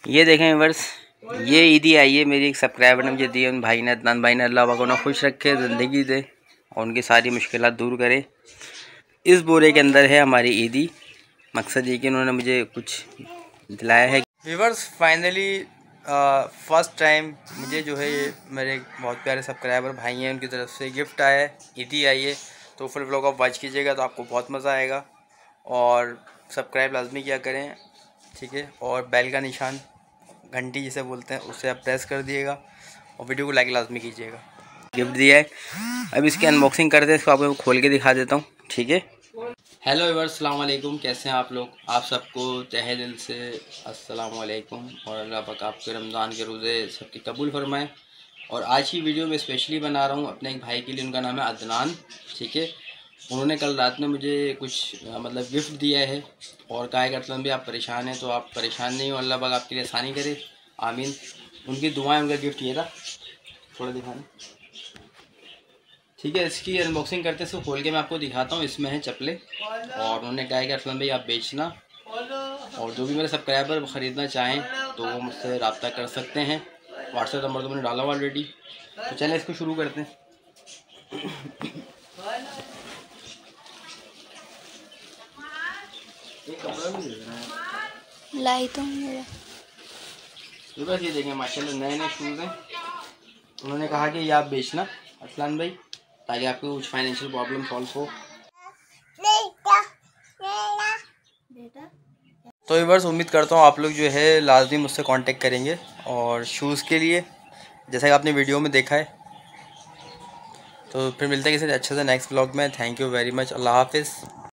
ये देखें व्यूअर्स, ये ईदी आई है मेरी एक सब्सक्राइबर ने मुझे दी है। उन भाई ने, अदनान भाई ने, अल्लाह पाक उन्हें खुश रखे, ज़िंदगी दे और उनकी सारी मुश्किलात दूर करे। इस बोरे के अंदर है हमारी ईदी। मकसद ये कि उन्होंने मुझे कुछ दिलाया है। व्यूअर्स फाइनली फ़र्स्ट टाइम मुझे जो है ये मेरे बहुत प्यारे सब्सक्राइबर भाई हैं, उनकी तरफ से गिफ्ट आया है, ईदी आई है। तो फुल व्लॉग आप वॉच कीजिएगा तो आपको बहुत मज़ा आएगा। और सब्सक्राइब लाजमी किया करें, ठीक है। और बेल का निशान, घंटी जिसे बोलते हैं, उससे आप प्रेस कर दिएगा और वीडियो को लाइक लाजमी कीजिएगा। गिफ्ट दिया है, अब इसकी अनबॉक्सिंग करते हैं। इसको आपको खोल के दिखा देता हूँ, ठीक है। हेलो व्यूअर्स, अस्सलाम वालेकुम, कैसे हैं आप लोग? आप सबको तहे दिल से अस्सलाम वालेकुम और अल्लाह पाक आपके रमज़ान के रोज़े सबकी कबूल फरमाएँ। और आज की वीडियो में स्पेशली बना रहा हूँ अपने एक भाई के लिए, उनका नाम है अदनान, ठीक है। उन्होंने कल रात में मुझे कुछ मतलब गिफ्ट दिया है और कहा है कि अतलन भी आप परेशान हैं तो आप परेशान नहीं हो, अल्लाह पाक आपके लिए आसानी करे, आमीन। उनकी दुआएं, उनका गिफ्ट ये था, थोड़ा दिखाना, ठीक है। इसकी अनबॉक्सिंग करते हैं, इसको खोल के मैं आपको दिखाता हूँ। इसमें है चप्पलें और उन्होंने कहा है कि अतलन भाई आप बेचना, और जो भी मेरे सब्सक्राइबर ख़रीदना चाहें तो वो मुझसे रब्ता कर सकते हैं। व्हाट्सएप नंबर तो मैंने डाला हुआ ऑलरेडी। तो चलें इसको शुरू करते हैं। लाई तो मेरा बस ये देखें, माशाल्लाह नए नए शूज़ हैं। उन्होंने कहा कि ये आप बेचना अरसलान भाई, ताकि आपको कुछ फाइनेंशियल प्रॉब्लम सॉल्व हो। तो व्यूअर्स उम्मीद करता हूँ आप लोग जो है लाजमी मुझसे कांटेक्ट करेंगे और शूज़ के लिए, जैसा कि आपने वीडियो में देखा है। तो फिर मिलते हैं किसी अच्छे से नेक्स्ट व्लॉग में। थैंक यू वेरी मच, अल्लाह हाफिज़।